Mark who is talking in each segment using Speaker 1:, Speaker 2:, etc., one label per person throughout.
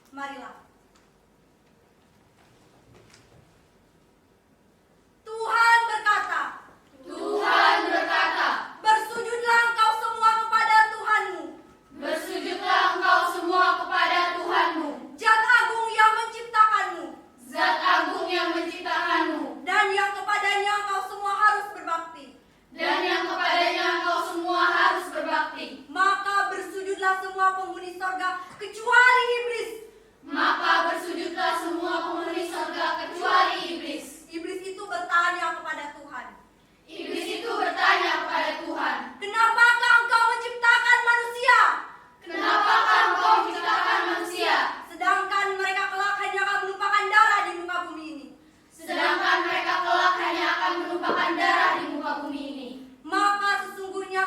Speaker 1: Marilah. Tuhan berkata, bersujudlah engkau semua kepada Tuhanmu. Zat agung yang menciptakanmu. Dan yang kepadanya engkau semua harus berbakti. Maka bersujudlah semua penghuni sorga kecuali iblis. Iblis itu bertanya kepada Tuhan. Kenapakah engkau menciptakan manusia? Sedangkan mereka kelak hanya akan menumpahkan darah di muka bumi ini. Maka sesungguhnya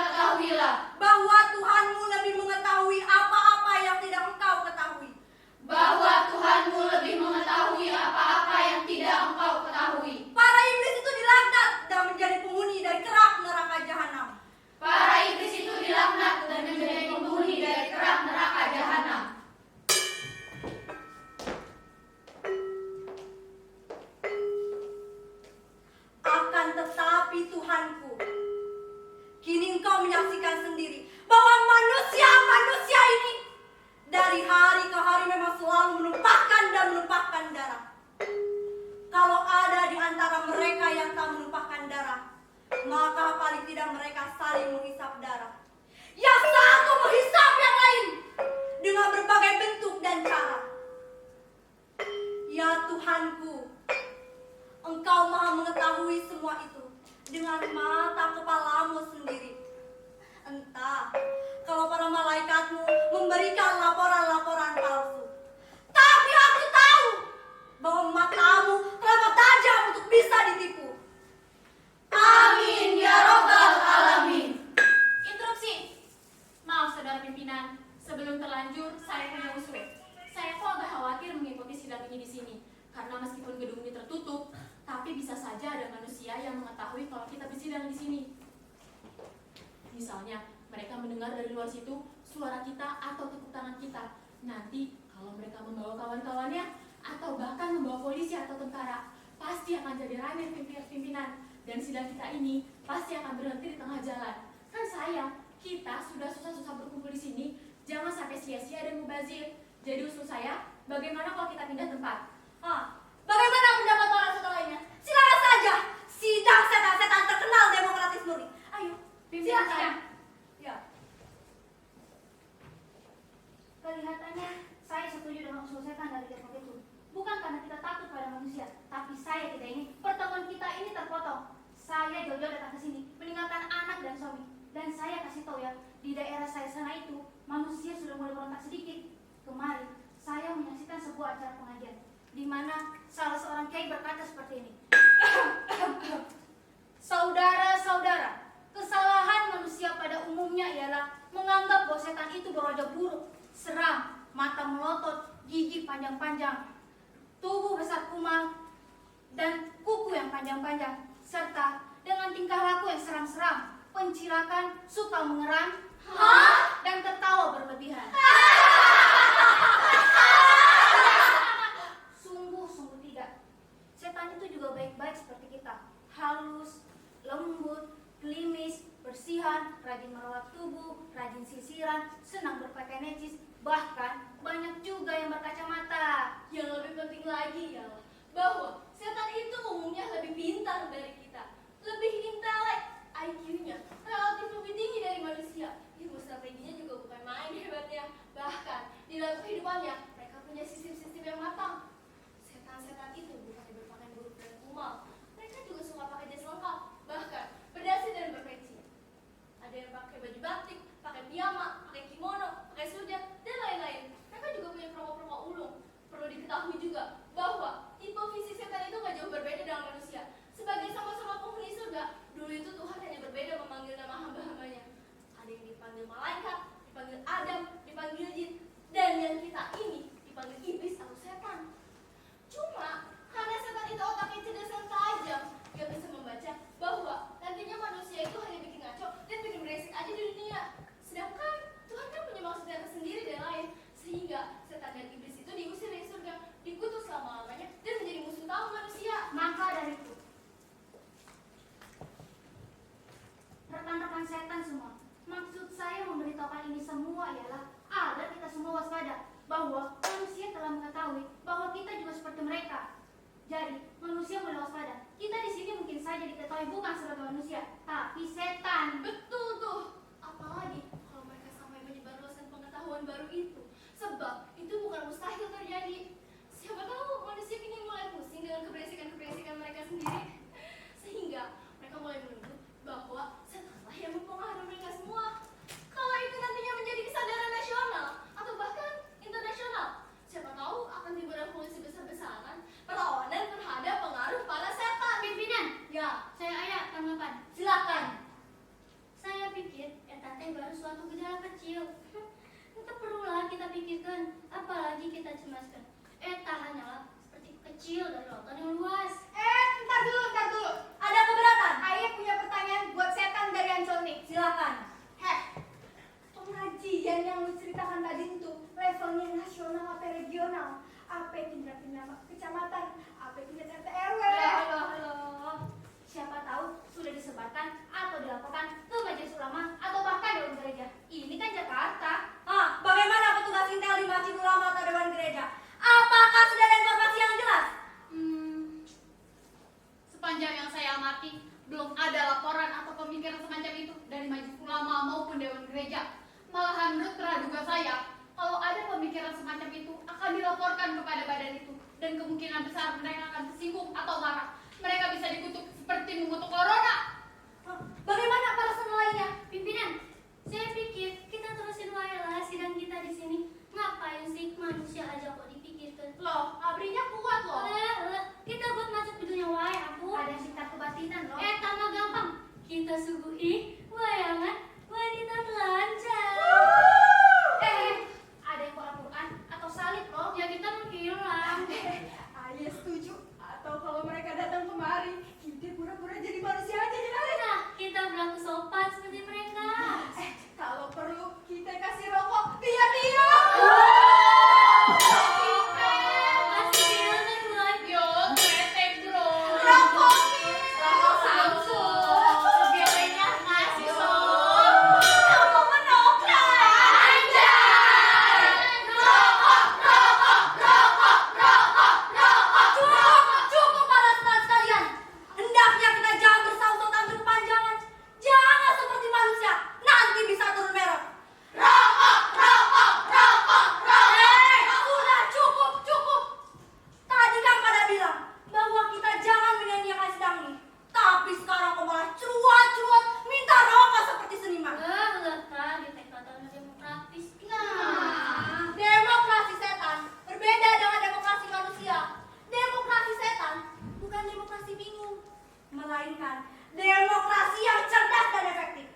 Speaker 1: ketahuilah bahwa Tuhanmu lebih mengetahui apa-apa yang tidak engkau ketahui. Para iblis itu dilaknat dan menjadi penghuni dari kerak neraka jahanam. Akan tetapi Tuhanku, kini engkau menyaksikan sendiri bahwa manusia ini dari hari ke hari memang selalu menumpahkan darah. Kalau ada di antara mereka yang tak menumpahkan darah, maka paling tidak mereka saling menghisap darah. Yang satu menghisap yang lain dengan berbagai bentuk dan cara. Ya Tuhanku, Engkau maha mengetahui semua itu dengan mata kepalamu sendiri. Entah kalau para malaikatmu memberikan laporan-laporan palsu. Tapi aku tahu bahwa matamu terlalu tajam untuk bisa ditipu. Amin ya Rabbal Alamin.
Speaker 2: Interupsi. Maaf saudara pimpinan, sebelum terlanjur saya punya usul. Saya kok agak khawatir mengikuti sidang ini di sini, karena meskipun gedung ini tertutup, tapi bisa saja ada manusia yang mengetahui kalau kita bersidang di sini. Misalnya, mereka mendengar dari luar situ suara kita atau tepuk tangan kita. Nanti kalau mereka membawa kawan-kawannya atau bahkan membawa polisi atau tentara, pasti akan jadi ramai pimpinan. Dan sidang kita ini pasti akan berhenti di tengah jalan. Kan sayang, kita sudah susah-susah berkumpul di sini, jangan sampai sia-sia dan mubazir. Jadi usul saya, bagaimana kalau kita pindah tempat?
Speaker 1: Bagaimana pendapat para saudara lainnya? Silakan saja. Sidang setan-setan terkenal demokratis murni. Ayo,
Speaker 2: Pimpinan saya.
Speaker 1: Ya.
Speaker 3: Kelihatannya saya setuju dengan usul setan dari Depok itu. Bukan karena kita takut pada manusia, tapi saya tidak ingin pertemuan kita ini terpotong. Saya jauh-jauh datang ke sini, meninggalkan anak dan suami. Dan saya kasih tahu ya, di daerah saya sana itu, manusia sudah mulai berontak sedikit. Kemarin, saya menyaksikan sebuah acara pengajian, di mana salah seorang kiai berkata seperti ini. Saudara-saudara, kesalahan manusia pada umumnya ialah menganggap bahwa setan itu berwajah buruk, seram, mata melotot, gigi panjang-panjang, tubuh besar kumal, dan kuku yang panjang-panjang, serta dengan tingkah laku yang seram-seram, pencilakan, suka mengeram, dan tertawa berlebihan. Sungguh-sungguh tidak. Setan itu juga baik-baik seperti kita, halus, lembut, klimis, bersihan, rajin merawat tubuh, rajin sisiran, senang berpakaian necis, bahkan banyak juga yang berkacamata.
Speaker 2: Yang lebih penting lagi ialah bahwa setan itu umumnya lebih pintar dari kita, lebih intelek, IQ-nya relatif lebih tinggi dari manusia. Ilmu strateginya juga bukan main hebatnya. Bahkan di dalam kehidupannya mereka punya sistem-sistem yang matang. Setan-setan itu bukan berpakaian buruk dan kumal, mereka juga suka pakai jas lengkap, bahkan berdasi dan berpeci. Ada yang pakai baju batik, pakai piyama, pakai kimono, pakai surja, dan lain-lain. Mereka juga punya promo-promo ulung. Perlu diketahui juga bahwa tipe fisik setan itu gak jauh berbeda dengan manusia. Sebagai sama-sama penghuni surga, dulu itu Tuhan hanya berbeda
Speaker 3: ialah agar kita semua waspada bahwa manusia telah mengetahui bahwa kita juga seperti mereka. Jadi, manusia mulai waspada. Kita di sini mungkin saja diketahui bukan sebagai manusia, tapi setan.
Speaker 2: Betul tuh. Apalagi kalau mereka sampai menyebarluaskan pengetahuan baru itu. Sebab itu bukan mustahil terjadi. Siapa tahu manusia ingin mulai pusing dengan keberesikan-keberesikan mereka sendiri. Sehingga mereka mulai menuduh bahwa setanlah yang mempengaruhi mereka semua. Kalau itu nantinya menjadi kesadaran nasional atau bahkan internasional, siapa tahu akan timbul revolusi besar-besaran perlawanan terhadap pengaruh para setan.
Speaker 3: Pimpinan,
Speaker 2: Ya,
Speaker 3: saya ayah tanggapan.
Speaker 2: silakan.
Speaker 3: Saya pikir eta teh baru suatu gejala kecil. Itu perlulah kita pikirkan, apalagi kita cemaskan. Eta hanyalah seperti kecil dari lautan yang luas.
Speaker 1: Ntar dulu. Ada keberatan? Ayah punya pertanyaan buat setan dari Ancol nih. Silakan. Pengajian yang lu ceritakan tadi itu levelnya nasional apa regional? Apa tingkat kecamatan? Apa tingkat RT RW?
Speaker 3: Halo. Siapa tahu sudah disebarkan atau dilaporkan ke majelis ulama atau bahkan dewan gereja. Ini kan Jakarta.
Speaker 1: Bagaimana petugas intel di Masjid Ulama atau Dewan Gereja? Apakah sudah ada informasi yang jelas?
Speaker 4: Sepanjang yang saya amati, belum ada laporan atau pemikiran semacam itu dari majelis ulama maupun dewan gereja. Malahan menurut praduga saya, kalau ada pemikiran semacam itu akan dilaporkan kepada badan itu, dan kemungkinan besar mereka akan tersinggung atau marah. Mereka bisa dikutuk seperti mengutuk corona.
Speaker 1: Bagaimana para lainnya?
Speaker 3: Pimpinan, saya pikir kita terusin wae lah sidang kita di sini. Ngapain sih manusia aja kok dipikirkan?
Speaker 2: Loh, abrinya kuat loh.
Speaker 3: Kita buat masuk videonya wae aku. Ada singkat kebatinan loh. Mah gampang. Kita suguhi wayangan wanita telanjang. Ada yang bawa Al-Quran atau salib loh? Ya kita menghilang.
Speaker 1: Ayah setuju. Atau kalau mereka datang kemari, kita pura-pura jadi manusia aja gimana?
Speaker 3: Nah, kita berlaku sopan seperti mereka.
Speaker 1: Kalau perlu kita kasih rokok biar diam.
Speaker 3: Masih filter boy.
Speaker 4: Yo, kretek bro.
Speaker 1: Rokok
Speaker 4: Rokok Samsung. Biayanya ngasih sob.
Speaker 1: Kamu menokrak. Cukup para setan sekalian. Hendaknya kita jangan bersaut-sautan berkepanjangan. Jangan seperti manusia. Nanti bisa turun merah. Sudah cukup. Tadi kan pada bilang bahwa kita jangan menyanyiakan sidang ini. Tapi sekarang kok malah cuat-cuat minta rokok seperti seniman.
Speaker 3: Lekat di tektokan demokratis.
Speaker 1: Demokrasi setan berbeda dengan demokrasi manusia. Demokrasi setan bukan demokrasi bingung, melainkan demokrasi yang cerdas dan efektif.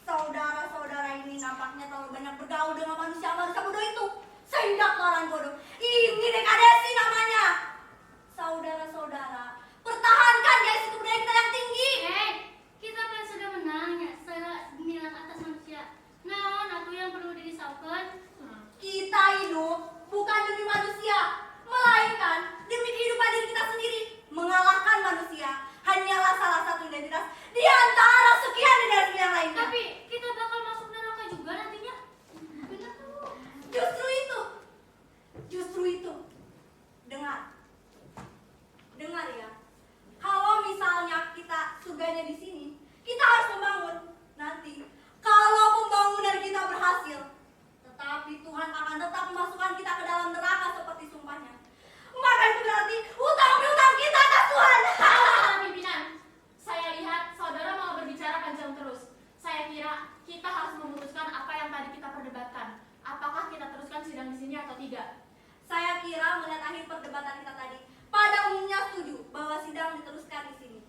Speaker 1: Saudara-saudara ini nampaknya terlalu banyak bergaul dengan manusia-manusia bodoh itu, sehingga keluaran bodoh. Ini dekadesi namanya. Saudara-saudara, pertahankan garis kebudayaan kita yang tinggi.
Speaker 3: Kita kan sudah menangnya sembilan atas manusia. Nah, aku yang perlu dirisaukan.
Speaker 1: Kita hidup bukan demi manusia, melainkan demi kehidupan diri kita sendiri. Mengalahkan manusia hanyalah salah satu identitas di antara sekian identitas yang lainnya.
Speaker 3: Tapi kita bakal masuk neraka juga nantinya. Benar tuh.
Speaker 1: Justru itu. Dengar ya. Kalau misalnya kita surganya di sini, kita harus membangun. Nanti kalau pembangunan kita berhasil, tetapi Tuhan akan tetap memasukkan kita ke dalam neraka seperti sumpahnya. Maka itu berarti hutang-hutang kita atas Tuhan.
Speaker 4: Pimpinan, saya lihat saudara mau berbicara panjang terus. Saya kira kita harus memutuskan apa yang tadi kita perdebatkan. Apakah kita teruskan sidang di sini atau tidak?
Speaker 1: Saya kira melihat akhir perdebatan kita tadi, pada umumnya setuju bahwa sidang diteruskan di sini.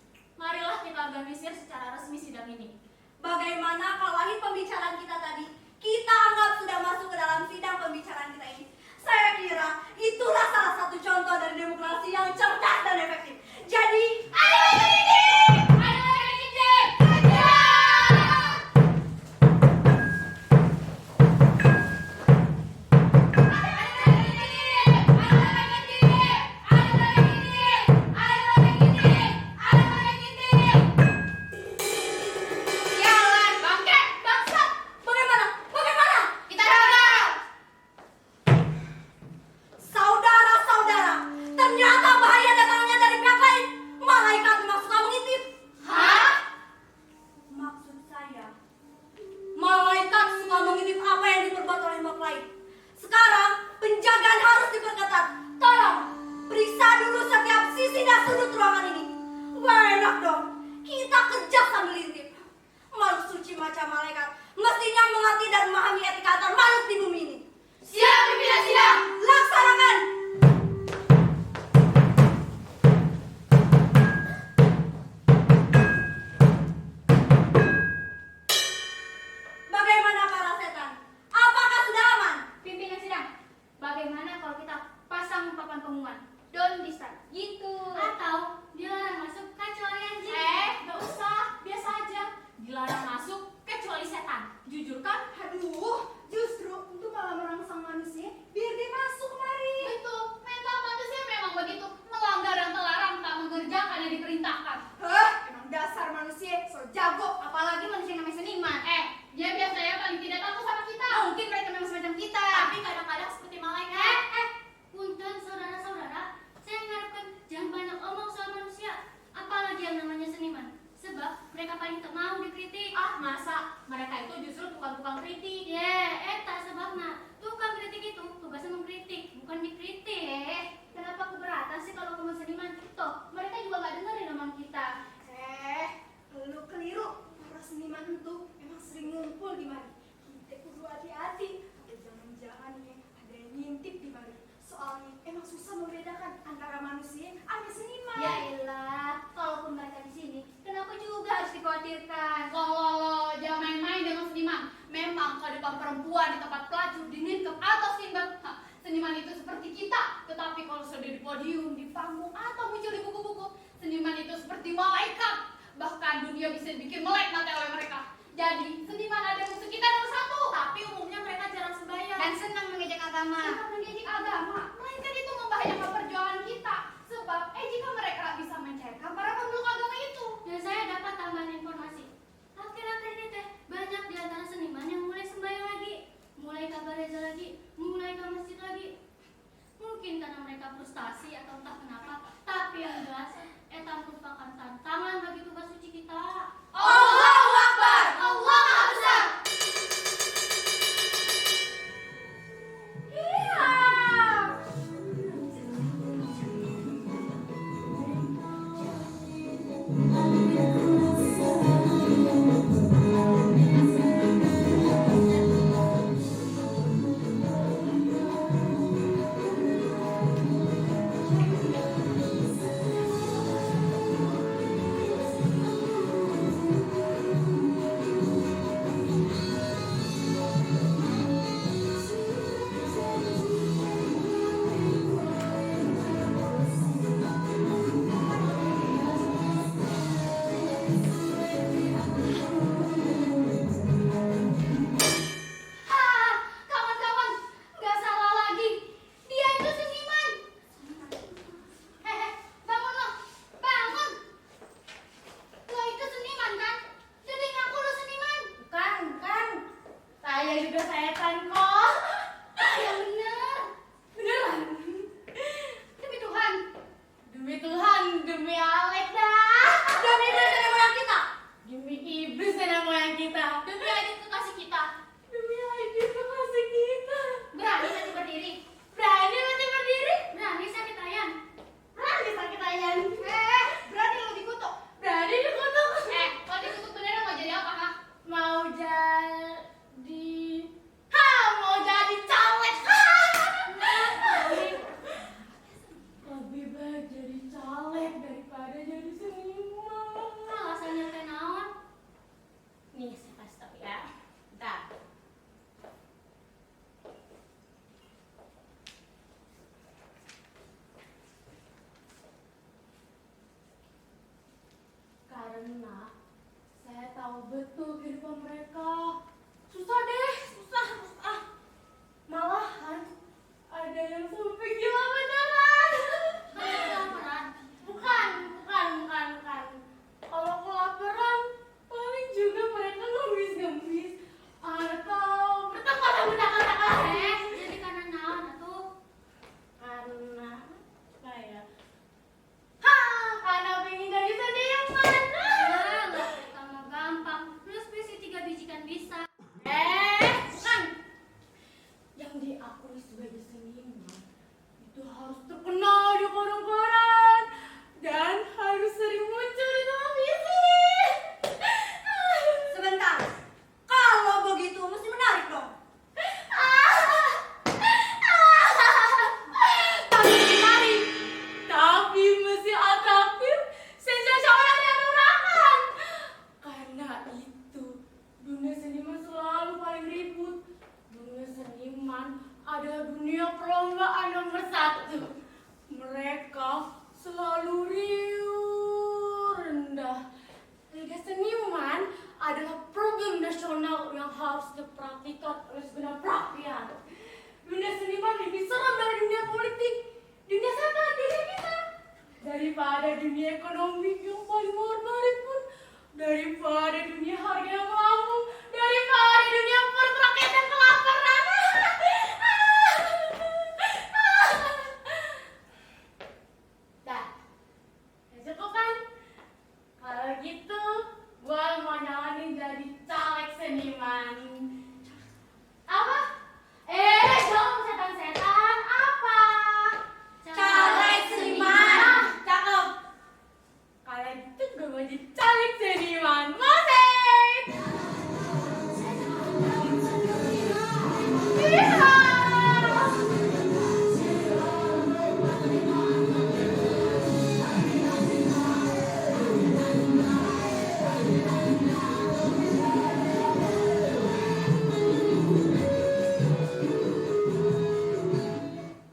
Speaker 4: Marilah kita organisir secara resmi sidang ini.
Speaker 1: Bagaimana kalau akhir pembicaraan kita tadi kita anggap sudah masuk ke dalam sidang pembicaraan kita ini? Saya kira itulah salah satu contoh dari demokrasi yang cerdas dan efektif. Jadi, ayo ini! Bagaimana? malah melintip. Makhluk suci macam malaikat mestinya mengerti dan memahami etika antar makhluk di bumi ini.
Speaker 2: Siap, pimpinan sidang.
Speaker 1: Laksanakan. Bagaimana para setan? Apakah sudah aman?
Speaker 3: Pimpinan sidang, bagaimana kalau kita pasang papan pengumuman? Don't disturb, gitu.
Speaker 2: Atau dilarang masuk kecuali anjing. Gak usah, biasa aja. Dilarang masuk kecuali setan. Jujur kan?
Speaker 1: Aduh, justru itu malah merangsang manusia biar dia masuk kemari.
Speaker 4: Itu mental manusia memang begitu, melanggar yang terlarang, tak mengerjakan yang diperintahkan.
Speaker 1: Emang dasar manusia so jago.
Speaker 3: Apalagi manusia yang namanya seniman.
Speaker 4: Dia biasanya paling tidak takut sama kita.
Speaker 3: Mungkin mereka memang semacam kita.
Speaker 2: Tapi kadang-kadang seperti malaikat.
Speaker 3: Punten saudara-saudara, saya mengharapkan jangan banyak omong soal manusia, apalagi yang namanya seniman. Sebab mereka paling tak mau dikritik.
Speaker 2: Ah, masa? Mereka itu justru tukang-tukang kritik.
Speaker 3: Tak sebabnya. Tukang kritik itu tugasnya mengkritik, bukan dikritik. Kenapa keberatan sih kalau ngomong seniman? Toh, mereka juga nggak dengerin omongan kita.
Speaker 1: Lu keliru. Para seniman itu emang sering ngumpul di mari. Kita kudu hati-hati. Atau jangan-jangan nih ada yang ngintip di mari. Soalnya emang susah membedakan antara manusia sama seniman.
Speaker 3: Ya elah, kalaupun mereka di sini, kenapa juga harus dikhawatirkan?
Speaker 4: Loh, jangan main-main dengan seniman. Memang kehidupan perempuan di tempat pelacur, dinitkem atau simbang, seniman itu seperti kita. Tetapi kalau sudah di podium, di panggung, atau muncul di buku-buku, seniman itu seperti malaikat. Bahkan dunia bisa dibikin melek mata oleh mereka. Jadi, seniman ada musuh kita nomor satu.
Speaker 2: Tapi umumnya mereka jarang sembahyang.
Speaker 3: Dan senang mengejek agama.
Speaker 4: Bukan mengejek agama, melainkan itu membahayakan perjuangan kita. Sebab, jika mereka bisa mencairkan para pemeluk agama itu.
Speaker 3: Dan saya dapat tambahan informasi. Akhir-akhir ini teh banyak di antara seniman yang mulai sembahyang lagi, mulai kabar reza lagi, mulai ke masjid lagi. Mungkin karena mereka frustasi atau entah kenapa, tapi yang jelas eta merupakan tantangan bagi tugas suci kita.
Speaker 4: Allahu Akbar!
Speaker 3: Allah Maha Besar. Kawan-kawan, nggak salah lagi. Dia itu seniman. Bangun lo, bangun. Lo itu seniman kan? Jadi ngaku lo seniman.
Speaker 2: Bukan. Saya juga setan kok.
Speaker 3: Ya bener.
Speaker 2: Beneran.
Speaker 3: Demi Tuhan.
Speaker 2: Demi Tuhan, demi Alek dah.
Speaker 1: Demi iblis nenek moyang kita.
Speaker 2: Demi iblis nenek moyang kita. Demi adik kekasih kita. Demi adik kekasih kita.
Speaker 3: Berani mati berdiri.
Speaker 2: Berani mati berdiri.
Speaker 3: Berani sakit ayam.
Speaker 2: Berani sakit ayam.
Speaker 3: Berani lo dikutuk.
Speaker 2: Berani dikutuk.
Speaker 4: Kalau dikutuk beneran mau jadi apa, Kak?
Speaker 2: Mau jadi caleg. Lebih baik jadi caleg daripada jadi seniman.
Speaker 3: Alasannya teh naon?
Speaker 2: Nih, saya kasih tau ya. Bentar. Karena saya tahu betul kehidupan mereka. seharusnya praktikot oleh segenap rakyat. Dunia seniman lebih serem dari dunia politik, dunia setan, dunia kita. Daripada dunia ekonomi yang paling menarik pun, daripada dunia harga yang melambung, daripada dunia perterakan dan kelaparan. Dah, ya cukup kan? Kalau gitu, gua mau nyalonin jadi caleg seniman. Apa? Dong setan-setan apa?
Speaker 1: Caleg seniman.
Speaker 2: Cakep. Kalau gitu gue mau jadi caleg seniman. Masih. Iya.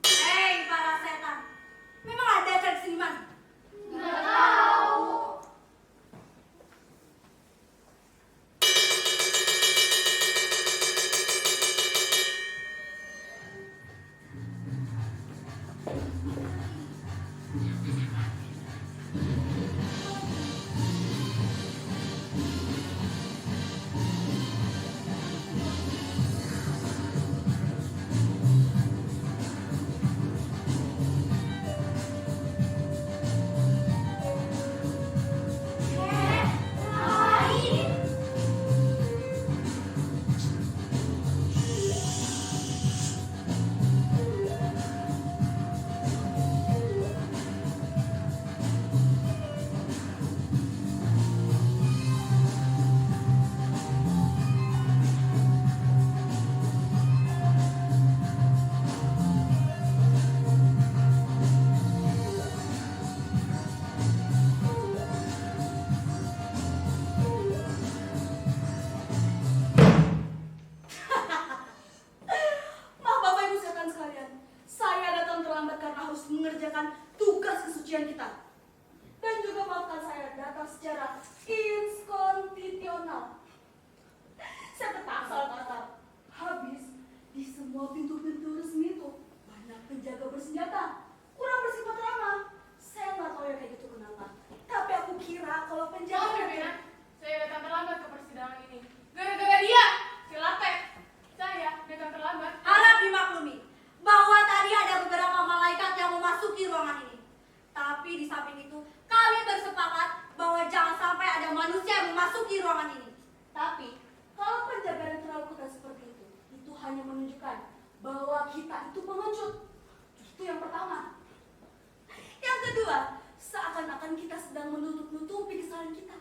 Speaker 1: Hei para setan, memang ada caleg seniman?
Speaker 3: Nggak tahu. Lain.
Speaker 1: Maaf Bapak Ibu setan sekalian, saya datang terlambat karena harus mengerjakan tugas kesucian kita. Dan juga maafkan saya datang secara inkonstitusional. Saya ketasal Tatar. Habis di semua pintu-pintu resmi itu banyak penjaga bersenjata, kurang bersifat ramah. Saya nggak tahu ya kayak gitu kenapa. Tapi aku kira kalau
Speaker 2: Maaf
Speaker 1: penjaga
Speaker 2: pimpinan, saya datang terlambat ke persidangan ini. Gara-gara dia, si Latte. Saya datang terlambat.
Speaker 1: harap dimaklumi bahwa tadi ada beberapa malaikat yang memasuki ruangan ini. Tapi di samping itu, kami bersepakat bahwa jangan sampai ada manusia yang memasuki ruangan ini. Tapi, kalau penjagaan terlalu ketat seperti itu hanya menunjukkan bahwa kita itu pengecut. Itu yang pertama. Yang kedua, seakan-akan kita sedang menutup-nutupi kesalahan kita.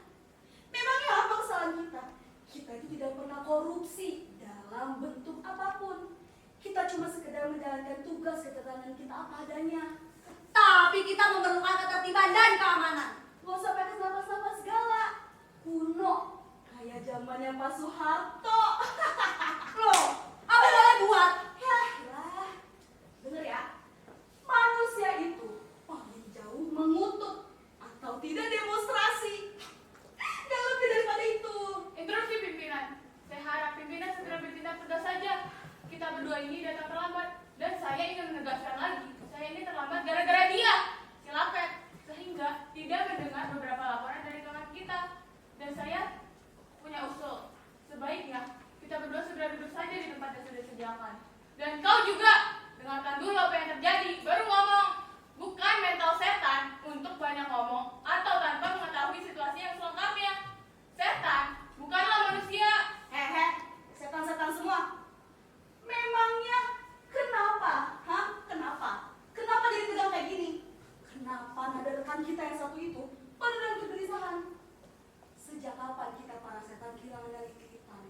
Speaker 1: Memangnya apa kesalahan kita? Kita itu tidak pernah korupsi dalam bentuk apapun. Kita cuma sekedar menjalankan tugas keterangan kita apa adanya. Tapi kita memerlukan ketertiban dan keamanan. Gak usah pakai nama-nama segala. Kuno, kayak zamannya Pak Soeharto. Loh, apa boleh buat? Ya lah. Dengar ya, manusia itu paling jauh mengutuk atau tidak demonstrasi. Dan lebih daripada itu.
Speaker 2: Interupsi pimpinan. Saya harap pimpinan segera bertindak tegas saja. Kita berdua ini datang terlambat. Dan saya ingin menegaskan lagi, saya ini terlambat gara-gara dia, si Lapet. Sehingga tidak mendengar beberapa laporan dari kawan kita. Dan saya punya usul. Sebaiknya kita berdua segera duduk saja di tempat yang sudah disediakan. Dan kau juga, dengarkan dulu apa yang terjadi, baru ngomong. Bukan mental setan untuk banyak ngomong atau tanpa mengetahui situasi yang selengkapnya. Setan bukanlah manusia.
Speaker 1: Hehe, setan-setan semua. Memangnya kenapa? Hah? Kenapa? Kenapa jadi tegang kayak gini? Kenapa nada rekan kita yang satu itu penuh dengan kegelisahan? Sejak kapan kita para setan kehilangan dari kehidupan?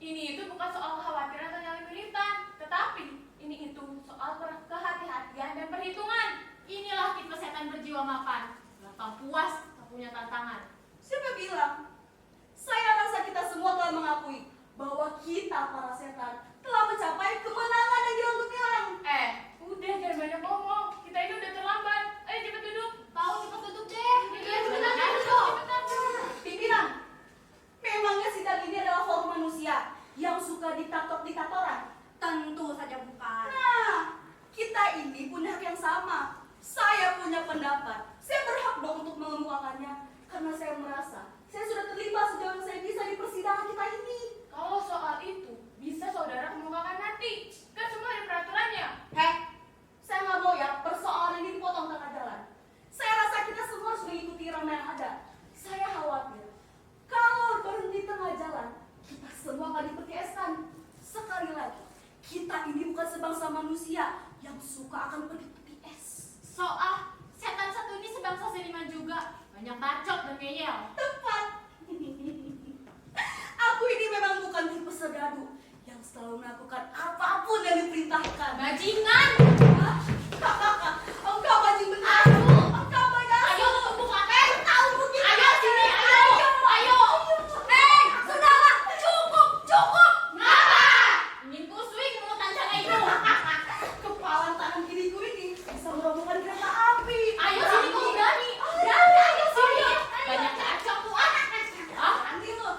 Speaker 2: Ini itu bukan soal kekhawatiran atau nyali militan, tetapi ini itu soal kehati-hatian dan perhitungan.
Speaker 4: Inilah tipe setan berjiwa mapan. Gak tau puas, gak punya tantangan.
Speaker 1: Siapa bilang? Saya rasa kita semua telah mengakui bahwa kita para setan telah mencapai kemenangan yang direnggut-renggut.
Speaker 2: Udah jangan banyak ngomong. Kita ini udah terlambat. Ayo cepet duduk.
Speaker 4: Tahu cepet duduk deh.
Speaker 2: Iya, cepetan duduk.
Speaker 1: Pimpinan, memangnya sidang ini adalah
Speaker 4: bajingan.
Speaker 1: Engkau bajingan.
Speaker 4: Aduh.
Speaker 1: Engkau bajingan.
Speaker 4: Ayo tumpuk apa? Tahu begitu. Ayo sini, ayo.
Speaker 1: Hei, sudahlah, cukup.
Speaker 4: Ngapa? Ingin ku swing mulut tancang itu.
Speaker 1: Kepalan tangan kiriku ini bisa merobohkan kereta api.
Speaker 4: Ayo sini kau berani. Berani, ayo sini. Banyak kacau tuh.
Speaker 1: Berani lo.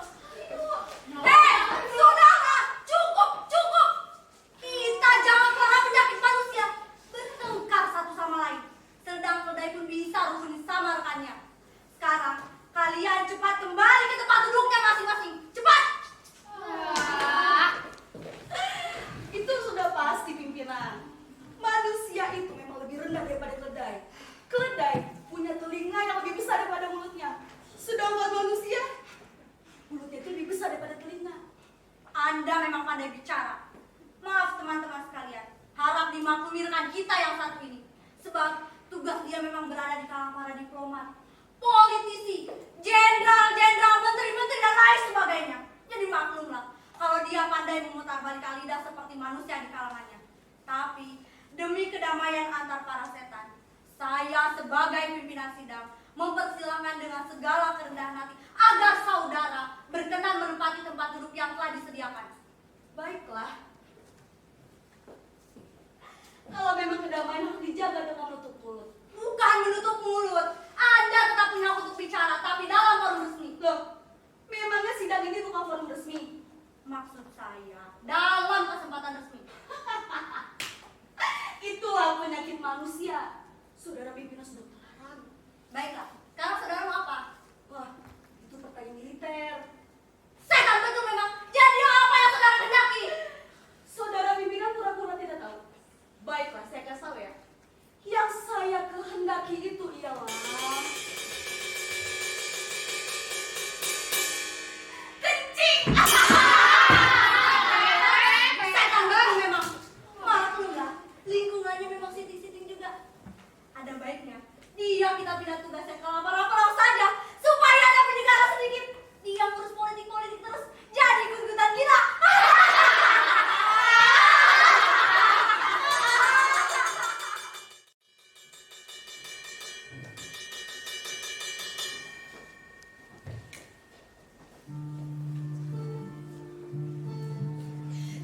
Speaker 1: Hei, sudahlah, cukup. Kita jangan pernah penyakit manusia bertengkar satu sama lain. Sedang keledai pun bisa rukun sama rekannya. Sekarang kalian cepat kembali ke tempat duduknya masing-masing. Cepat. Itu sudah pasti pimpinan. Manusia itu memang lebih rendah daripada keledai. Keledai punya telinga yang lebih besar daripada mulutnya. Sedangkan manusia, mulutnya itu lebih besar daripada telinga. Anda memang pandai bicara. Maaf teman-teman sekalian, harap dimaklumi rekan kita yang satu ini. Sebab tugas dia memang berada di kalangan para diplomat, politisi, jenderal, menteri-menteri dan lain sebagainya. Jadi maklumlah kalau dia pandai memutar-balik lidah seperti manusia di kalangannya. Tapi demi kedamaian antar para setan, saya sebagai pimpinan sidang mempersilahkan dengan segala kerendahan hati agar saudara berkenan menempati tempat duduk yang telah disediakan. Baiklah. Kalau memang kedamaian harus dijaga dengan menutup mulut. Bukan menutup mulut. Anda tetap punya hak untuk bicara, tapi dalam forum resmi. Loh, memangnya sidang ini bukan forum resmi? Maksud saya, dalam kesempatan resmi. Itulah penyakit manusia. Saudara pimpinan sudah terlarang. Baiklah, sekarang saudara mau apa? Wah, itu pertanyaan militer. Setan betul memang. Jadi apa yang saudara kehendaki? Saudara pimpinan pura-pura tidak tahu. Baiklah, saya kasih tahu ya. Yang saya kehendaki itu ialah kencing. Setan baru memang. Maklumlah, lingkungannya memang siting-siting juga. Ada baiknya dia kita pindah tugasnya ke lapor-lapor saja supaya ada penyegaran sedikit. Dia ngurus politik terus jadi gundutan gila.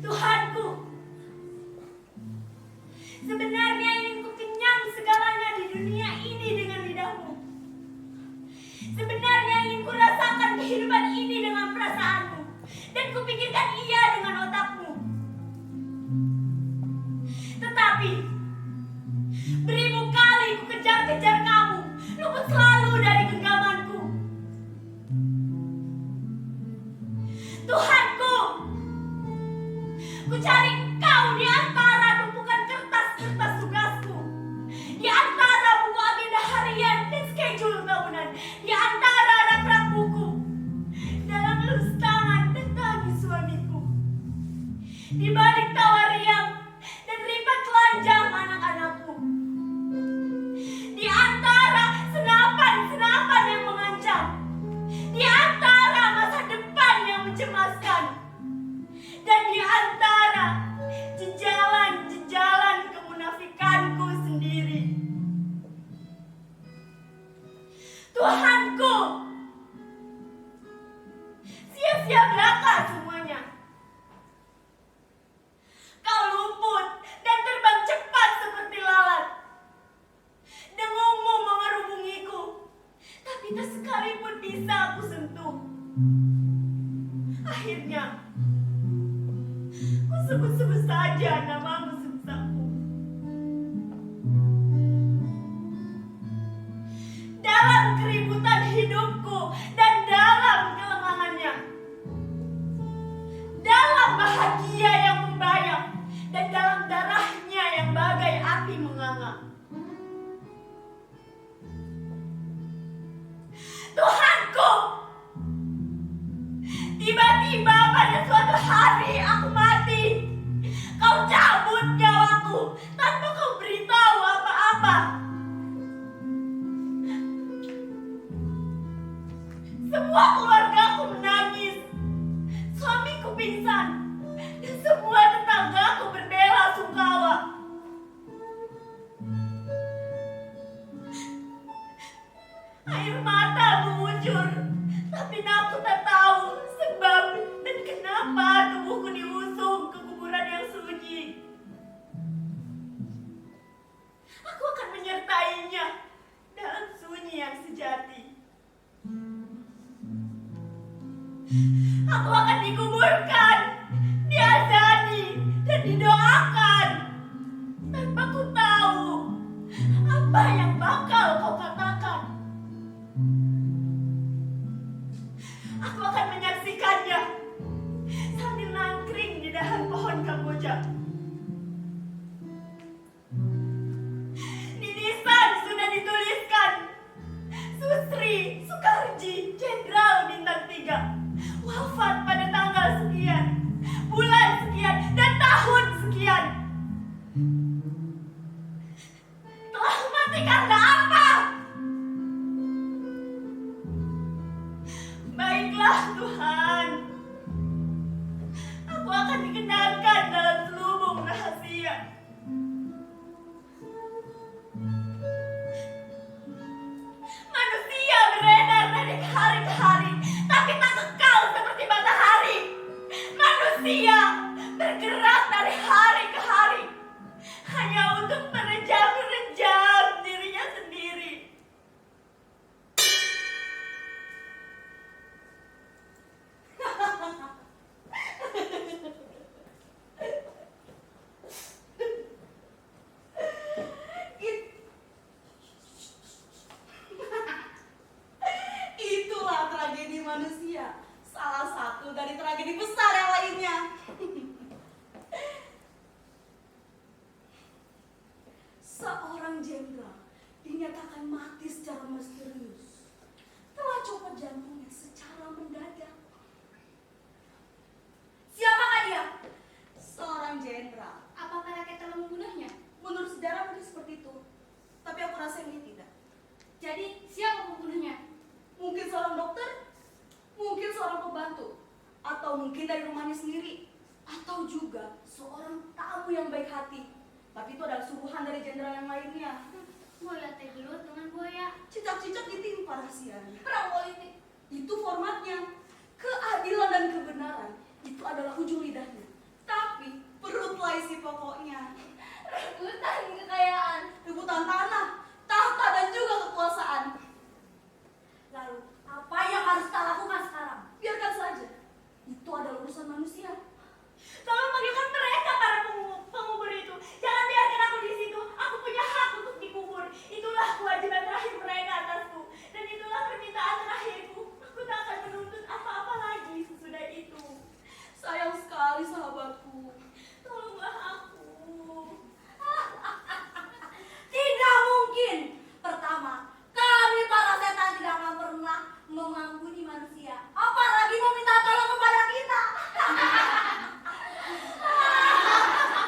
Speaker 1: Tuhanku, sebenarnya ingin ku kenyang segalanya di dunia ini dengan lidahmu. Sebenarnya ingin ku rasakan kehidupan ini dengan perasaanmu, dan ku pikirkan ia dengan otakmu. Tetapi beribu kali ku kejar-kejar kamu, luput selalu dari genggamanku. Tuhanku, ku cari kau di antara tumpukan kertas-kertas tugasku, di antara buku agenda harian dan schedule tahunan, di antara rak-rak buku, dalam elus tangan dan tangis suamiku, di balik tawa riang dan ripat telanjang anak-anakku, di antara senapan-senapan yang mengancam, di antara masa depan yang mencemaskan, dan di antara jejalan-jejalan kemunafikanku sendiri. Tuhanku, sia-sia belaka semuanya. Kau luput dan terbang cepat seperti lalat. Dengungmu mengerubungiku, tapi tak sekalipun bisa aku sentuh. Akhirnya ku sebut-sebut saja namamu sebesarku. Dalam keributan hidupku dan dalam kelemahannya, dalam bahagia yang membayang dan dalam darahnya yang bagai api menganga. Tuhanku, tiba-tiba pada suatu hari aku mati. Kau cabut nyawaku tanpa kau beritahu apa-apa. Semua keluargaku menangis, suamiku pingsan, dan semua tetanggaku berbela sungkawa.
Speaker 5: aku tak tahu sebab dan kenapa tubuhku diusung ke kuburan yang sunyi. Aku akan menyertainya dalam sunyi yang sejati. Aku akan dikuburkan, diazani, dan didoakan. Tanpa ku tahu apa yang bakal kau katakan. Aku akan menyaksikannya sambil nangkring di dahan pohon kamboja. Di nisan sudah dituliskan Susri Soekarji, Jenderal Bintang 3, wafat pada tanggal sekian, bulan sekian, dan tahun sekian. Telah mati karena apa? Baiklah Tuhan, aku akan dikenakan dalam selubung rahasia. Manusia beredar dari hari ke hari, tapi tak kekal seperti matahari. Manusia bergerak dari hari ke hari, hanya untuk merejam-rejam dirinya sendiri.
Speaker 1: Itulah tragedi manusia. Salah satu dari tragedi besar yang lainnya. Seorang jenderal dinyatakan mati secara misterius. Telah copot jantungnya secara mendadak. Siapakah dia? Seorang jenderal.
Speaker 3: Apakah rakyat telah membunuhnya?
Speaker 1: Menurut sejarah mungkin seperti itu. Tapi aku rasa ini tidak.
Speaker 3: Jadi siapa pembunuhnya?
Speaker 1: Mungkin seorang dokter, mungkin seorang pembantu, atau mungkin dari rumahnya sendiri, atau juga seorang tamu yang baik hati. Tapi itu adalah suruhan dari jenderal yang lainnya.
Speaker 3: Boya teh gelut dengan boya.
Speaker 1: Cicak-cicak ditimpa rahasianya.
Speaker 2: Perang politik.
Speaker 1: Itu formatnya. Keadilan dan kebenaran itu adalah ujung lidahnya. Tapi perutlah isi pokoknya.
Speaker 2: Rebutan kekayaan.
Speaker 1: Rebutan tanah, tahta dan juga kekuasaan. Lalu, apa yang harus kita lakukan sekarang? Biarkan saja. Itu adalah urusan manusia.
Speaker 5: Tolong panggilkan mereka para pengubur itu. Jangan biarkan aku di situ. Aku punya hak untuk dikubur. Itulah kewajiban terakhir mereka atasku. Dan itulah permintaan terakhirku. Aku tak akan menuntut apa-apa lagi sesudah itu.
Speaker 1: Sayang sekali sahabatku.
Speaker 5: Tolonglah aku.
Speaker 1: Tidak mungkin. Pertama, kami para setan tidak akan pernah mengampuni manusia. Apalagi meminta tolong kepada kita.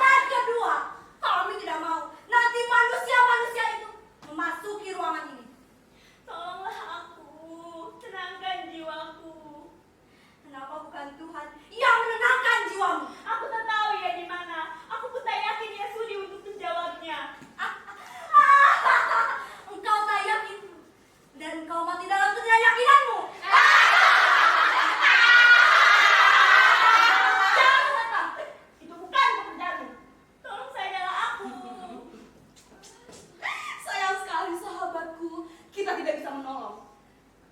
Speaker 1: Dan kedua, kami tidak mau nanti manusia-manusia itu memasuki ruangan ini.
Speaker 5: Tolonglah aku. Tenangkan jiwaku.
Speaker 1: Kenapa bukan Tuhan yang menenangkan jiwamu?
Speaker 5: Aku tak tahu ya di mana. Aku pun tak yakin ia sudi untuk menjawabnya.
Speaker 1: Engkau tak yakin dan engkau mati dalam ketidakyakinanmu.
Speaker 5: Jangan datang. Itu bukan pekerjaanmu. Tolong sajalah aku.
Speaker 1: Sayang sekali sahabatku, kita tidak bisa menolong.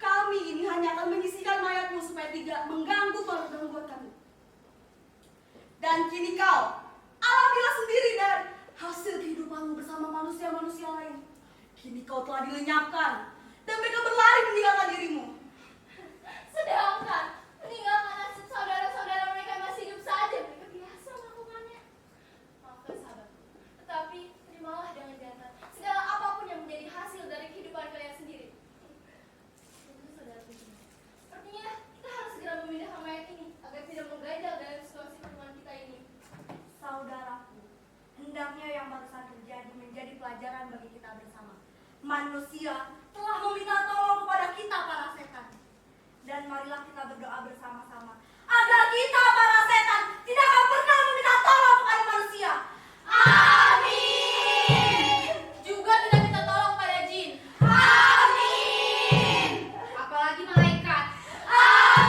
Speaker 1: Kami ini hanya akan menyisikan mayatmu supaya tidak mengganggu para gangguan kami. Dan kini kau, alamilah sendiri dari hasil kehidupanmu bersama manusia-manusia lain. Kini kau telah dilenyapkan dan mereka berlari meninggalkan dirimu.
Speaker 2: Sedangkan meninggalkan nasib saudara-saudara mereka yang masih hidup saja, mereka biasa melakukannya. Maafkan sahabatku, tetapi terimalah dengan jantan segala apapun yang menjadi hasil dari kehidupan kalian sendiri. Tentu saudaraku, sepertinya kita harus segera memindahkan mayat ini agar tidak mengganjal dalam situasi pertemuan kita ini.
Speaker 1: Saudaraku, hendaknya yang barusan terjadi menjadi pelajaran bagi kita bersama. Manusia telah meminta tolong kepada kita para setan. Dan marilah kita berdoa bersama-sama agar kita para setan tidak akan pernah meminta tolong kepada manusia. Amin.
Speaker 4: Juga tidak minta tolong pada jin.
Speaker 1: Amin.
Speaker 4: Apalagi malaikat.
Speaker 1: Amin.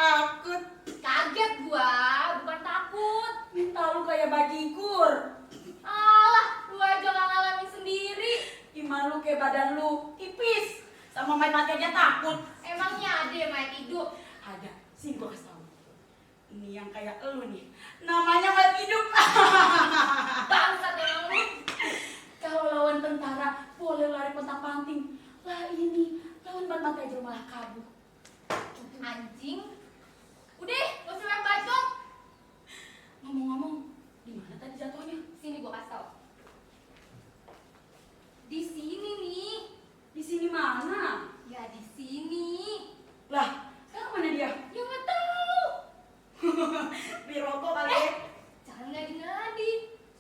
Speaker 6: Takut.
Speaker 2: Kaget gua, bukan takut.
Speaker 6: Minta lu kayak bajigur.
Speaker 2: Alah, lu aja gak ngalamin sendiri.
Speaker 6: Iman lu kayak badan lu tipis. Sama main mati aja takut.
Speaker 2: Emangnya ada yang main hidup?
Speaker 6: Ada, sini gua kasih tau. Ini yang kayak elu nih. Namanya main hidup.
Speaker 2: Bangsat emang lu.
Speaker 6: Kalau lawan tentara boleh lari pontang-panting. Lah ini lawan main mati aja malah kabur.
Speaker 2: Anjing. Udah, gak usah main bacot.
Speaker 6: Ngomong-ngomong, di mana tadi jatuhnya?
Speaker 2: Sini gua kasih tau. Di sini nih.
Speaker 6: Di sini mana?
Speaker 2: Ya di sini.
Speaker 6: Lah, sekarang mana dia?
Speaker 2: Ya nggak tahu.
Speaker 6: Beli rokok kali ya?
Speaker 2: Jangan ngadi-ngadi.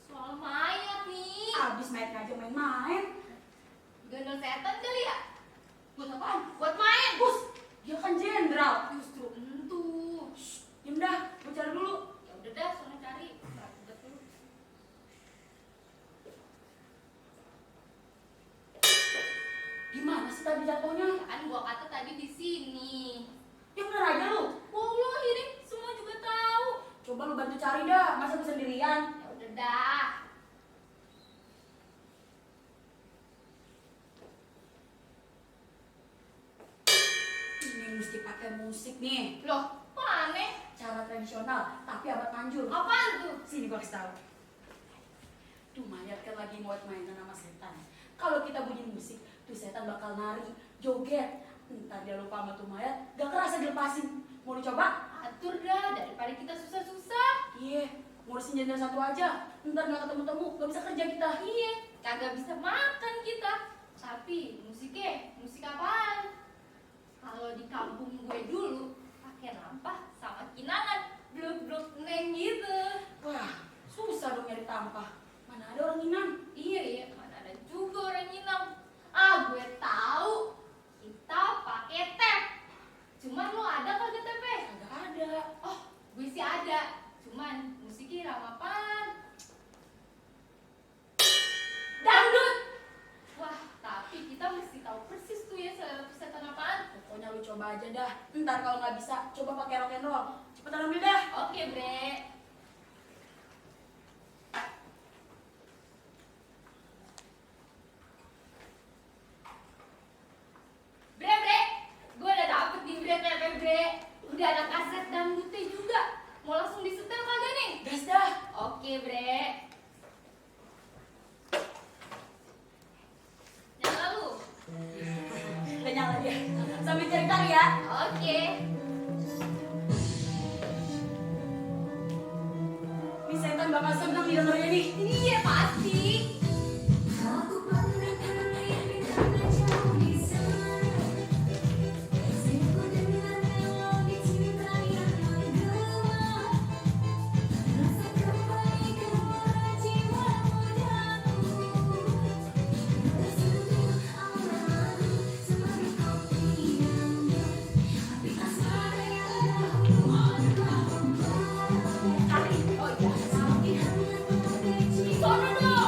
Speaker 2: Soal mayat nih.
Speaker 6: Abis main aja main-main.
Speaker 2: Gendong setan kali ya?
Speaker 6: Buat apaan?
Speaker 2: Buat main.
Speaker 6: Bus, dia kan jenderal.
Speaker 2: Justru entu.
Speaker 6: Diam dah, gua cari dulu.
Speaker 2: Ya udah dah, soalnya cari. Ntar udah dulu.
Speaker 6: Gimana sih tadi jatuhnya?
Speaker 2: Ya kan gua kata tadi di sini.
Speaker 6: Ya bener aja lu.
Speaker 2: Wow, lu akhirnya semua juga tahu.
Speaker 6: Coba lu bantu cari dah, masa gua sendirian?
Speaker 2: Ya udah dah.
Speaker 6: Ini mesti pakai musik nih.
Speaker 2: Loh, kok aneh?
Speaker 6: Cara tradisional, tapi abad manjur.
Speaker 2: Apaan tuh?
Speaker 6: Sini gua kasih tahu. Tuh mayat kan lagi mau mainan sama setan. Kalau kita bunyi musik, tuh setan bakal nari, joget. Entar dia lupa sama tuh mayat, gak kerasa dilepasin. Mau dicoba?
Speaker 2: Atur dah, daripada kita susah-susah.
Speaker 6: Iya, ngurusin jendela satu aja. Ntar gak ketemu-temu, gak bisa kerja kita.
Speaker 2: Iya, kagak bisa makan kita. Tapi musiknya, musik apaan? Kalau di kampung gue dulu pakai lampah sama kinangan, bluk-bluk neng gitu.
Speaker 6: Wah, susah dong nyari tampah. Mana ada orang Minang?
Speaker 2: Iya, mana ada juga orang Minang. Ah, gue tahu. Kita pakai tep. Cuman lo ada kagak tepnya?
Speaker 6: Kagak ada.
Speaker 2: Oh, gue sih ada. Cuman musiknya irama apaan? Dangdut. Wah, tapi kita mesti tahu persis tuh ya selera tuh setan apaan.
Speaker 6: Pokoknya lu coba aja dah. Ntar kalau nggak bisa, coba pakai rock and roll. Cepetan ambil dah.
Speaker 2: Oke, Bre. Bre, gue udah dapet nih Bre, Bre. Udah ada kaset dangdutnya juga. Mau langsung disetel kagak nih?
Speaker 6: Gas dah.
Speaker 2: Oke, Bre. Nyala lu?
Speaker 6: Udah nyala dia. Sambil cari-cari ya.
Speaker 2: Oke.
Speaker 6: Ini setan bakal seneng didengarnya nih.
Speaker 2: Iya, pasti. Sono dong.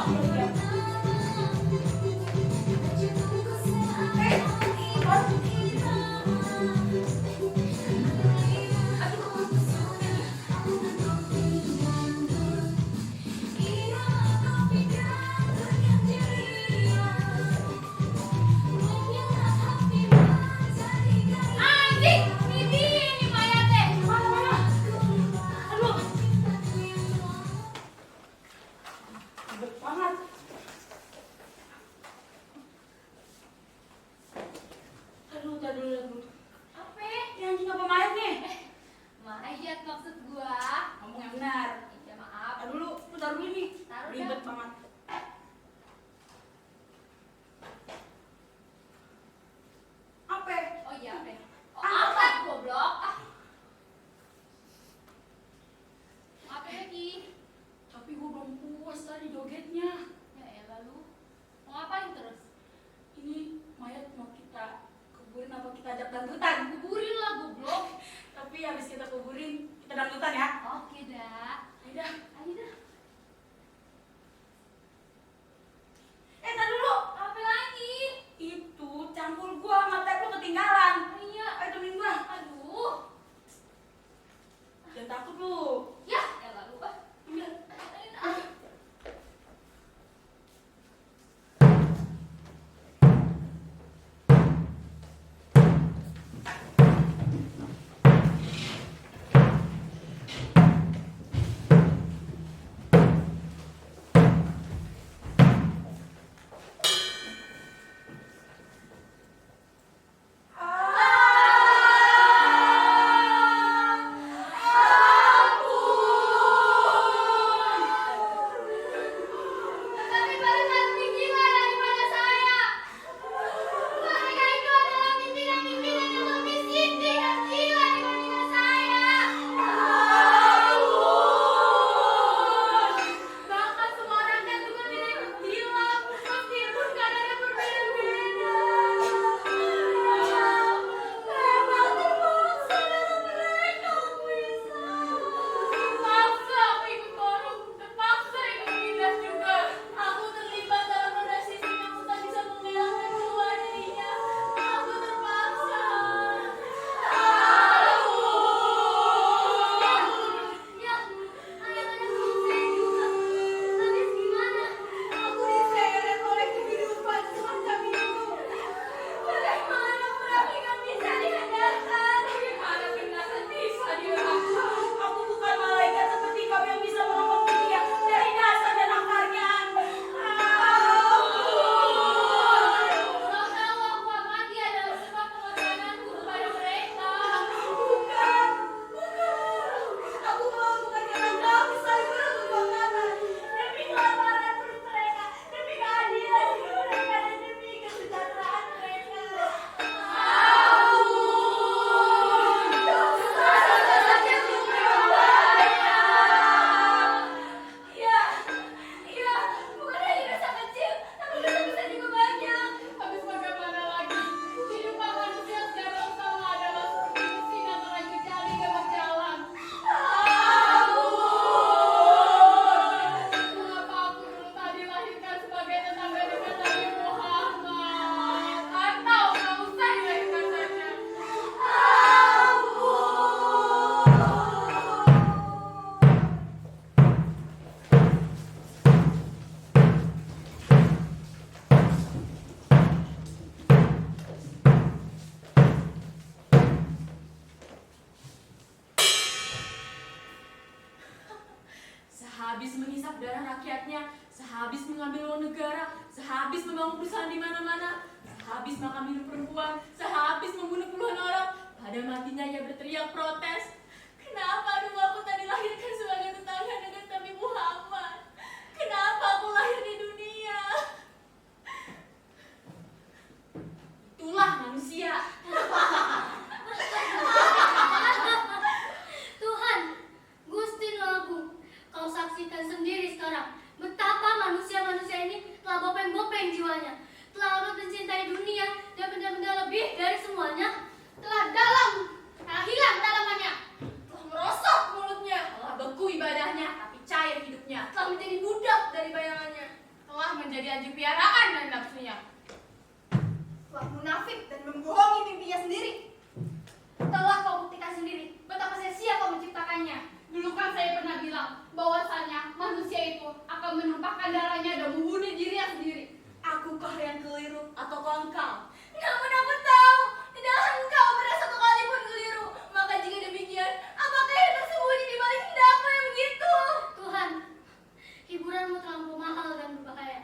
Speaker 2: Anjing, ini dia nih mayatnya.
Speaker 6: Mana? Aduh. Ribet banget. Aduh, tar dulu.
Speaker 2: Apa?
Speaker 6: Ini anjing apa mayat nih?
Speaker 2: Mayat maksud gua.
Speaker 6: Ngomong yang benar.
Speaker 2: Ya maaf.
Speaker 6: Tar dulu, lu taruh dulu nih.
Speaker 2: Taruh
Speaker 6: Ribet
Speaker 2: dah.
Speaker 6: banget. Apa?
Speaker 2: Oh iya, Bre. Oh, apa goblok? Ah. Apa lagi?
Speaker 6: Tapi gue belum puas tadi jogetnya.
Speaker 2: Ya elah lu. Mau ngapain terus?
Speaker 6: Ini mayat mau kita kuburin apa kita ajak dangdutan?
Speaker 2: Kuburin lah goblok.
Speaker 6: Tapi habis kita kuburin, kita dangdutan ya.
Speaker 2: Oke dah.
Speaker 6: Ayo dah.
Speaker 2: Ayo dah.
Speaker 6: Tar dulu.
Speaker 2: Apa lagi?
Speaker 6: Itu cangkul gua sama tep lu ketinggalan.
Speaker 2: Oh iya.
Speaker 6: Ayo temenin gua.
Speaker 2: Aduh.
Speaker 6: sehabis menghisap darah rakyatnya, sehabis mengambil uang negara, sehabis membangun perusahaan di mana-mana, sehabis makan minum perempuan, sehabis membunuh puluhan orang, pada matinya ia berteriak protes. Kenapa dulu aku tak dilahirkan sebagai tetangga dengan Nabi Muhammad? Kenapa aku lahir di dunia? Itulah manusia.
Speaker 3: Tuhan, Gusti Nuh Agung, kau saksikan sendiri sekarang betapa manusia-manusia ini telah bopeng-bopeng jiwanya, telah mencintai dunia dan benda-benda lebih dari semuanya, telah hilang dalamannya,
Speaker 2: Telah merosot mulutnya,
Speaker 6: Telah beku ibadahnya, tapi cair hidupnya.
Speaker 2: telah menjadi budak dari bayangannya,
Speaker 6: Telah menjadi anjing piaraan dari nafsunya.
Speaker 2: telah munafik dan membohongi mimpinya sendiri.
Speaker 4: Telah kau buktikan sendiri betapa sia-sia kau menciptakannya. Dulu kan saya pernah bilang bahwasannya manusia itu akan menumpahkan darahnya dan membunuh dirinya sendiri.
Speaker 6: Akukah yang keliru atau engkau?
Speaker 2: Namun aku tahu, tidaklah engkau pada satu kali pun keliru. Maka jika demikian, apakah yang tersembunyi di balik hendakmu yang begitu?
Speaker 3: Tuhan, hiburanmu terlalu mahal dan berbahaya.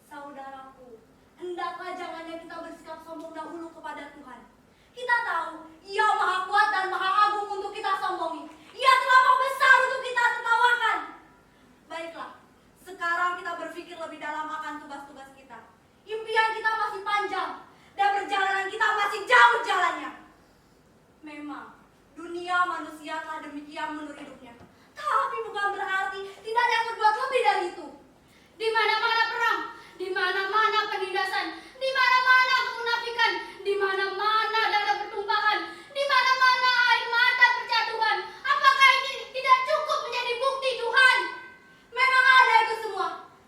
Speaker 1: Saudaraku, hendaklah jangannya kita bersikap sombong dahulu kepada Tuhan. Kita tahu, Ia Maha Kuat dan Maha Agung untuk kita sombongi. Ia terlampau besar untuk kita tertawakan. Baiklah, sekarang kita berpikir lebih dalam akan tugas-tugas kita. Impian kita masih panjang dan perjalanan kita masih jauh jalannya. Memang, dunia manusia telah demikian menurut hidupnya. Tapi bukan berarti tidak ada yang berbuat lebih dari itu.
Speaker 3: Di mana-mana perang, di mana-mana penindasan, di mana-mana kemunafikan, di mana-mana darah bertumpahan, di mana-mana air mata berjatuhan. Apakah ini tidak cukup menjadi bukti Tuhan?
Speaker 1: Memang ada itu semua,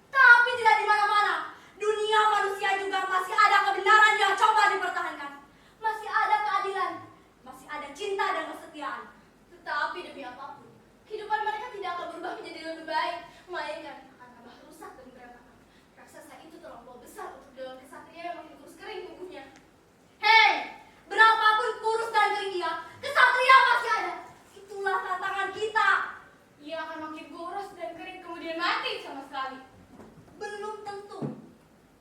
Speaker 1: tapi tidak di mana-mana. Dunia manusia juga masih ada kebenaran yang coba dipertahankan. Masih ada keadilan, masih ada cinta dan kesetiaan.
Speaker 2: Tetapi demi apapun, kehidupan mereka tidak akan berubah menjadi lebih baik, melainkan akan tambah rusak dan berantakan. Raksasa itu terlampau besar untuk dewan kesatria yang makin kurus kering tubuhnya.
Speaker 1: Hei, berapapun kurus dan kering ia, kesatria masih ada. Itulah tantangan kita.
Speaker 4: Ia akan makin kurus dan kering kemudian mati sama sekali.
Speaker 1: Belum tentu.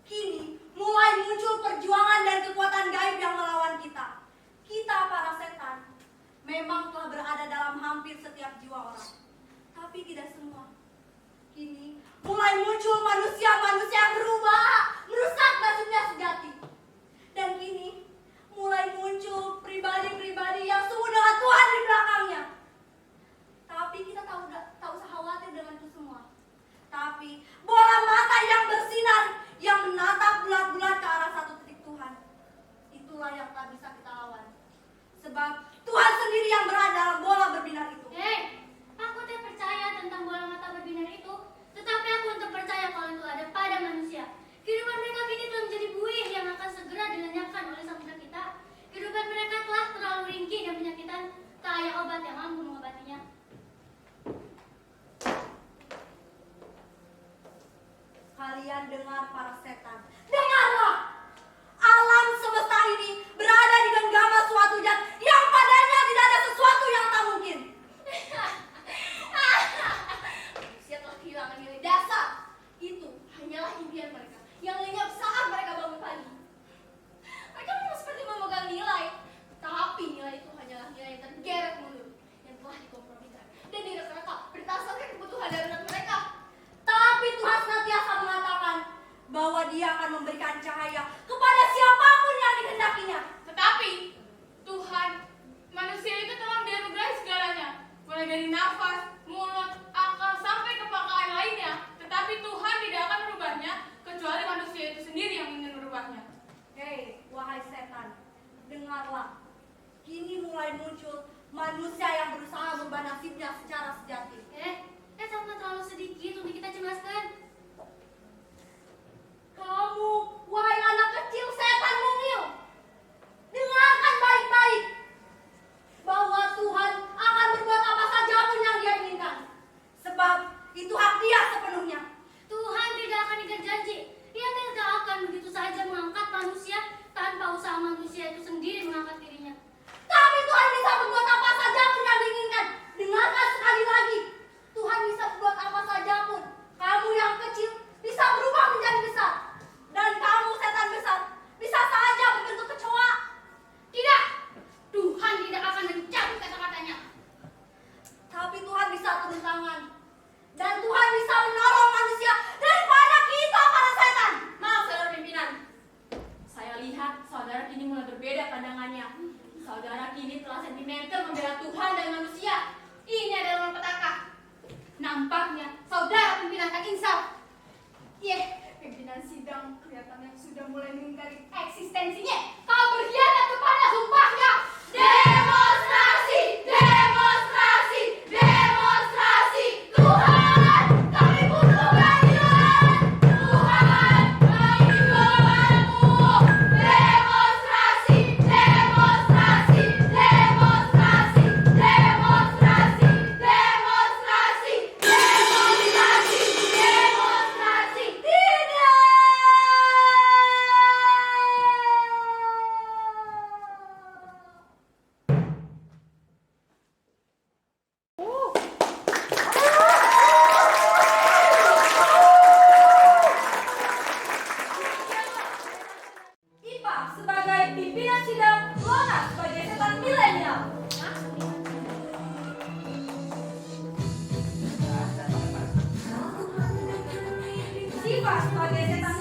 Speaker 1: Kini mulai muncul perjuangan dan kekuatan gaib yang melawan kita. Kita para setan memang telah berada dalam hampir setiap jiwa orang, tapi tidak semua. Kini mulai muncul manusia-manusia yang berubah, merusak nasibnya sejati. Dan kini mulai muncul pribadi-pribadi yang sungguh dengan Tuhan di belakangnya. Tapi kita tak usah khawatir dengan itu semua. Tapi bola mata yang bersinar, yang menatap bulat-bulat ke arah satu titik Tuhan, itulah yang tak bisa kita lawan. Sebab Tuhan sendiri yang berada dalam bola berbinar itu.
Speaker 3: Aku tidak percaya tentang bola mata berbinar itu, tetapi aku untuk percaya kalau itu ada pada manusia. Kehidupan mereka kini telah menjadi buih yang akan segera dilenyapkan oleh sang pencipta. Kehidupan mereka telah terlalu ringkih dan menyakitkan, tak ada obat yang mampu mengobatinya.
Speaker 1: Kalian dengar para setan, dengarlah! Alam semesta ini berada di genggaman suatu zat yang padanya tidak ada sesuatu yang tak mungkin.
Speaker 2: Manusia telah kehilangan nilai dasar. Itu hanyalah impian mereka yang lenyap saat mereka bangun pagi. Mereka memang seperti memegang nilai, tapi nilai itu hanyalah nilai yang tergeret mundur, yang telah dikompromikan dan direka-reka berdasarkan kebutuhan darurat mereka.
Speaker 1: Tapi Tuhan senantiasa mengatakan bahwa Dia akan memberikan cahaya kepada siapapun yang dikehendakinya.
Speaker 4: Tetapi Tuhan, manusia itu telah dianugerahi segalanya, mulai dari nafas, mulut, akal sampai kepekaan lainnya. Tetapi Tuhan tidak akan merubahnya kecuali manusia itu sendiri yang ingin merubahnya.
Speaker 1: Hei, wahai setan, dengarlah. Kini mulai muncul manusia yang berusaha merubah nasibnya secara sejati.
Speaker 3: Sama terlalu sedikit untuk kita cemaskan.
Speaker 1: Kamu, wahai anak kecil setan mungil, dengarkan baik-baik bahwa Tuhan akan berbuat apa saja pun yang Dia inginkan. Sebab itu hak Dia sepenuhnya.
Speaker 3: Tuhan tidak akan ingkar janji. Ia tidak akan begitu saja mengangkat manusia tanpa usaha manusia itu sendiri mengangkat dirinya.
Speaker 1: Tapi Tuhan bisa berbuat
Speaker 4: manusia. Ini adalah malapetaka. Nampaknya saudara pimpinan tak insaf. Pimpinan sidang kelihatannya sudah mulai mengingkari eksistensinya. Kau berkhianat kepada sumpahnya. Demonstrasi, demonstrasi, demonstrasi. Tuhan, kami butuh keadilan. Tuhan, kami berdoa. Demonstrasi, demonstrasi, demonstrasi, demonstrasi, demonstrasi, demonstrasi, demonstrasi.
Speaker 1: Ipa sebagai pimpinan sidang, Lona sebagai setan milenial. Siva sebagai setan